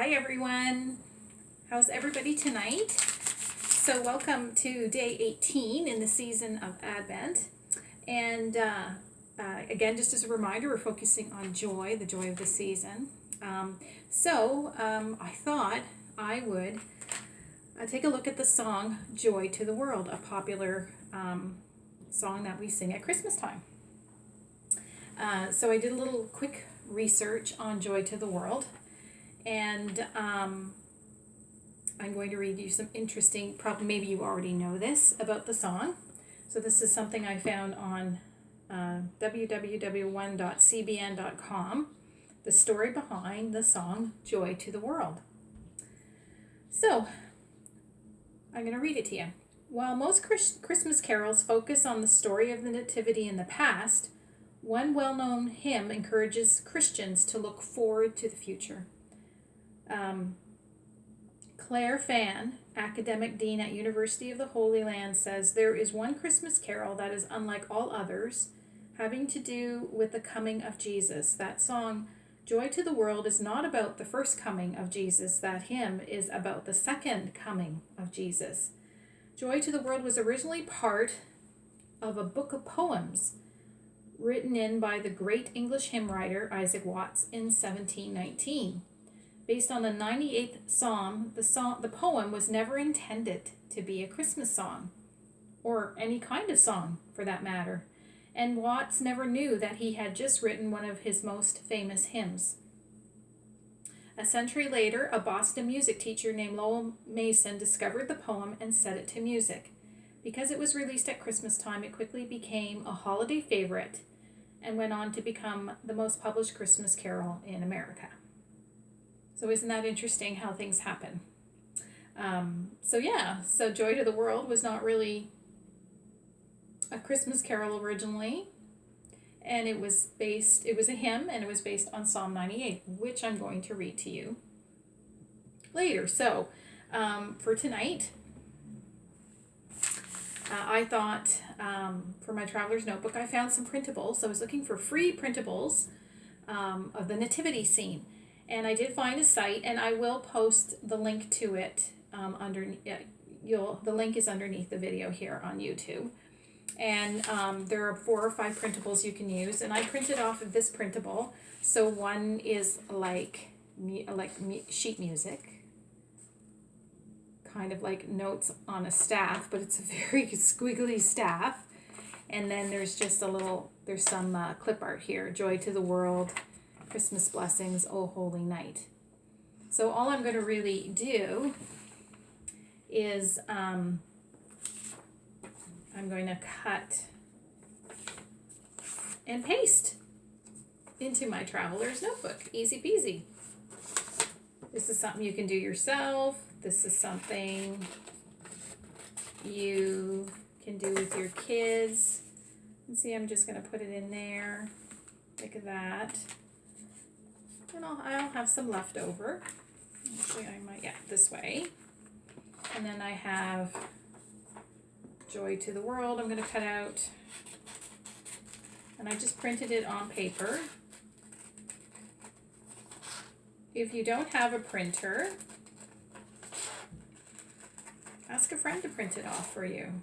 Hi everyone. How's everybody tonight? So welcome to day 18 in the season of Advent. And again, just as a reminder, we're focusing on joy, the joy of the season. I thought I would take a look at the song Joy to the World, a popular song that we sing at Christmas time. So I did a little quick research on Joy to the World. And I'm going to read you some interesting, probably maybe you already know this about the song. So this is something I found on www.1.cbn.com, the story behind the song Joy to the World. So I'm going to read it to you. While most Christmas carols focus on the story of the Nativity in the past, one well-known hymn encourages Christians to look forward to the future. Claire Fan, academic dean at University of the Holy Land, says there is one Christmas carol that is unlike all others, having to do with the coming of Jesus. That song, Joy to the World, is not about the first coming of Jesus. That hymn is about the second coming of Jesus. Joy to the World was originally part of a book of poems written in by the great English hymn writer Isaac Watts in 1719. Based on the 98th Psalm, the poem was never intended to be a Christmas song, or any kind of song for that matter, and Watts never knew that he had just written one of his most famous hymns. A century later, a Boston music teacher named Lowell Mason discovered the poem and set it to music. Because it was released at Christmas time, it quickly became a holiday favorite and went on to become the most published Christmas carol in America. So isn't that interesting how things happen? So Joy to the World was not really a Christmas carol originally, and it was a hymn, and it was based on Psalm 98, which I'm going to read to you later. So for tonight, I thought for my traveler's notebook, I found some printables. I was looking for free printables of the nativity scene. And I did find a site, and I will post the link to it underneath. The link is underneath the video here on YouTube. And there are 4 or 5 printables you can use. And I printed off of this printable. So one is like sheet music, kind of like notes on a staff, but it's a very squiggly staff. And then there's just there's some clip art here, Joy to the World, Christmas blessings, oh holy night. So all I'm going to really do is I'm going to cut and paste into my traveler's notebook. Easy peasy. This is something you can do yourself. This is something you can do with your kids. And see, I'm just going to put it in there like that. And I'll have some left over. Actually, this way. And then I have Joy to the World I'm going to cut out. And I just printed it on paper. If you don't have a printer, ask a friend to print it off for you.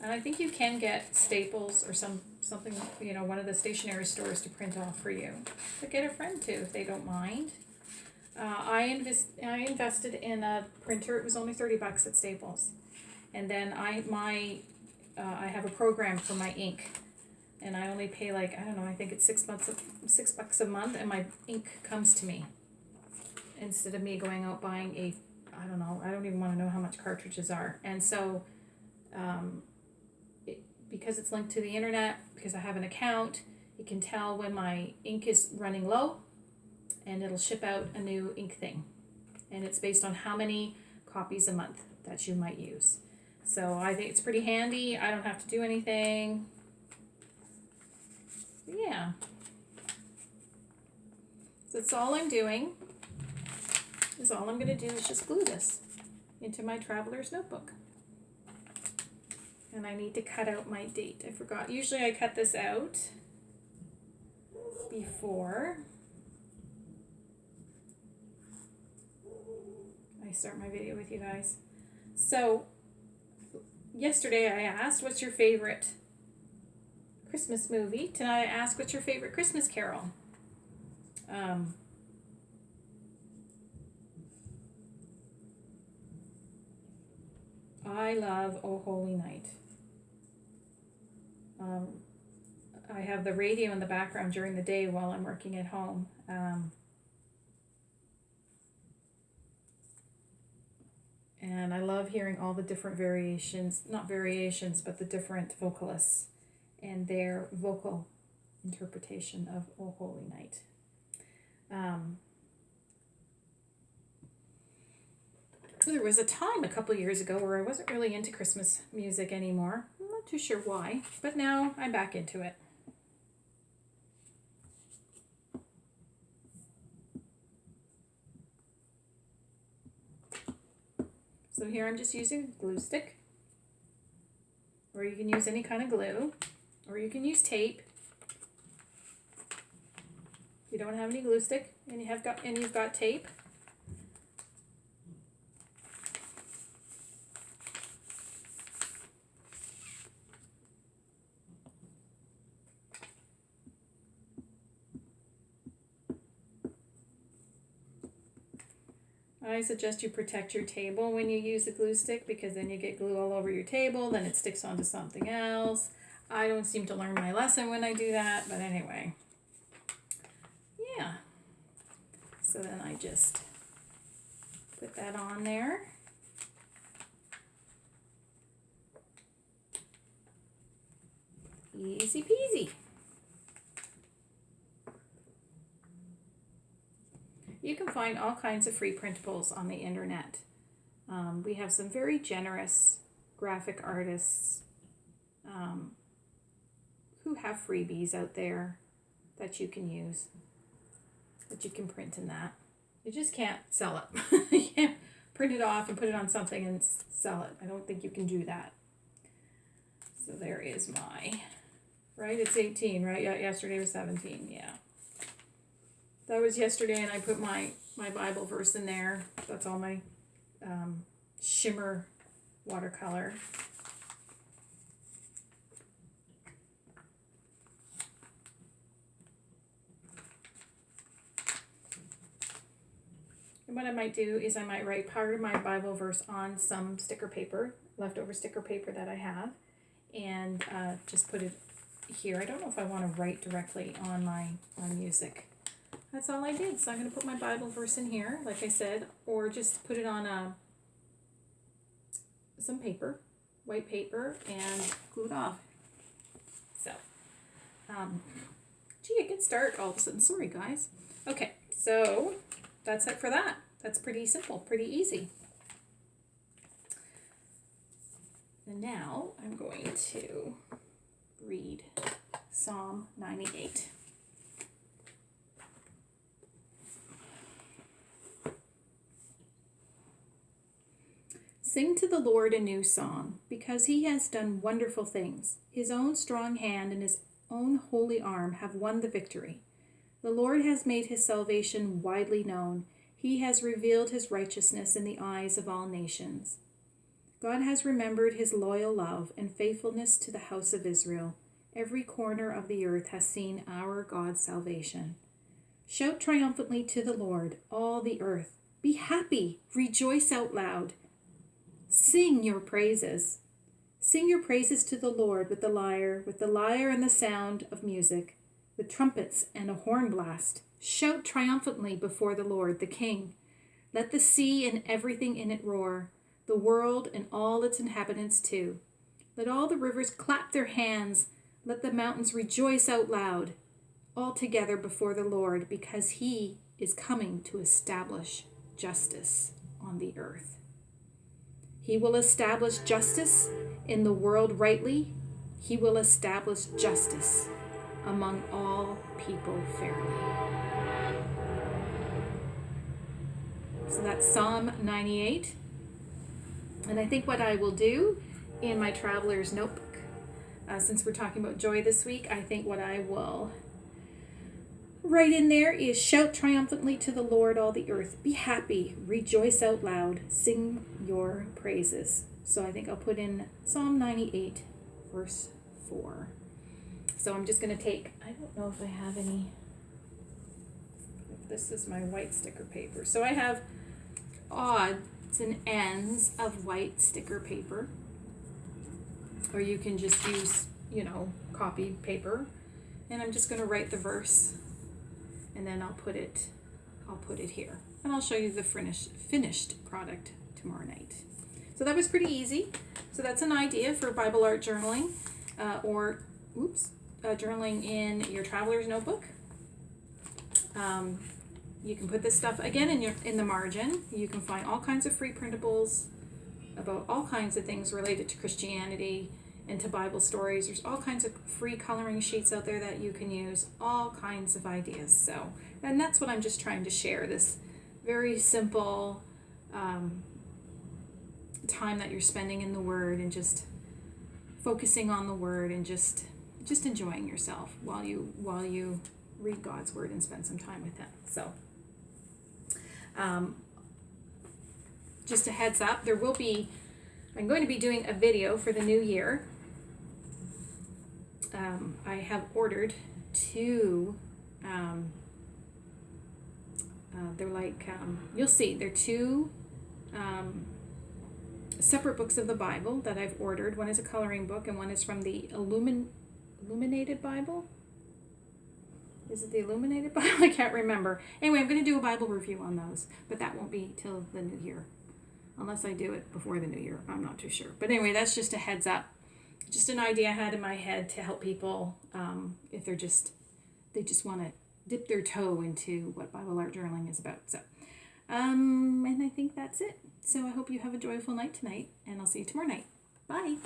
And I think you can get Staples or something, one of the stationery stores to print off for you. But get a friend too if they don't mind. I invested in a printer. It was only $30 at Staples. And then I have a program for my ink. And I only pay I think it's $6 a month, and my ink comes to me. Instead of me going out buying I don't even want to know how much cartridges are. And so because it's linked to the internet, because I have an account, you can tell when my ink is running low, and it'll ship out a new ink thing. And it's based on how many copies a month that you might use. So I think it's pretty handy. I don't have to do anything. Yeah. So that's all I'm doing. All I'm going to do is just glue this into my traveler's notebook. And I need to cut out my date. I forgot. Usually I cut this out before I start my video with you guys. So, yesterday I asked, what's your favorite Christmas movie? Tonight I asked, what's your favorite Christmas carol? I love O Holy Night. I have the radio in the background during the day while I'm working at home. And I love hearing all the different variations, not variations, but the different vocalists and their vocal interpretation of O Holy Night. There was a time a couple years ago where I wasn't really into Christmas music anymore. I'm not too sure why, but now I'm back into it. So here I'm just using a glue stick, or you can use any kind of glue, or you can use tape. If you don't have any glue stick and you've got tape, I suggest you protect your table when you use a glue stick, because then you get glue all over your table, then it sticks onto something else. I don't seem to learn my lesson when I do that, but anyway. Yeah. So then I just put that on there. Easy peasy. You can find all kinds of free printables on the internet. We have some very generous graphic artists who have freebies out there that you can use, that you can print in that. You just can't sell it. You can't print it off and put it on something and sell it. I don't think you can do that. So there is my, right? It's 18, right? Yeah, yesterday was 17, yeah. That was yesterday, and I put my Bible verse in there. That's all my shimmer watercolor. And what I might do is I might write part of my Bible verse on some sticker paper, leftover sticker paper that I have, and just put it here. I don't know if I want to write directly on my music. That's all I did. So I'm going to put my Bible verse in here, like I said, or just put it on some paper, white paper, and glue it off. So, gee, a good start all of a sudden. Sorry, guys. Okay, so that's it for that. That's pretty simple, pretty easy. And now I'm going to read Psalm 98. Sing to the Lord a new song, because he has done wonderful things. His own strong hand and his own holy arm have won the victory. The Lord has made his salvation widely known. He has revealed his righteousness in the eyes of all nations. God has remembered his loyal love and faithfulness to the house of Israel. Every corner of the earth has seen our God's salvation. Shout triumphantly to the Lord, all the earth. Be happy, rejoice out loud. Sing your praises. Sing your praises to the Lord with the lyre and the sound of music, with trumpets and a horn blast. Shout triumphantly before the Lord, the King. Let the sea and everything in it roar, the world and all its inhabitants too. Let all the rivers clap their hands. Let the mountains rejoice out loud, all together before the Lord, because he is coming to establish justice on the earth. He will establish justice in the world rightly. He will establish justice among all people fairly. So that's Psalm 98. And I think what I will do in my traveler's notebook, since we're talking about joy this week, I think what I will right in there is shout triumphantly to the Lord, all the earth. Be happy, rejoice out loud, sing your praises. So I think I'll put in Psalm 98, verse 4. So I'm just going to take, I don't know if I have any, this is my white sticker paper. So I have odds and ends of white sticker paper. Or you can just use, copy paper. And I'm just going to write the verse, and then I'll put it here. And I'll show you the finished product tomorrow night. So that was pretty easy. So that's an idea for Bible art journaling, journaling in your traveler's notebook. You can put this stuff again in the margin. You can find all kinds of free printables about all kinds of things related to Christianity and to Bible stories. There's all kinds of free coloring sheets out there that you can use, all kinds of ideas. So, and that's what I'm just trying to share, this very simple time that you're spending in the Word and just focusing on the Word and just enjoying yourself while you read God's Word and spend some time with Him. So, just a heads up, I'm going to be doing a video for the new year. I have ordered two, they're like, you'll see, they're two separate books of the Bible that I've ordered. One is a coloring book and one is from the Illuminated Bible. Is it the Illuminated Bible? I can't remember. Anyway, I'm going to do a Bible review on those, but that won't be till the new year. Unless I do it before the new year. I'm not too sure. But anyway, that's just a heads up. Just an idea I had in my head to help people if they just want to dip their toe into what Bible art journaling is about. So, and I think that's it. So I hope you have a joyful night tonight, and I'll see you tomorrow night. Bye.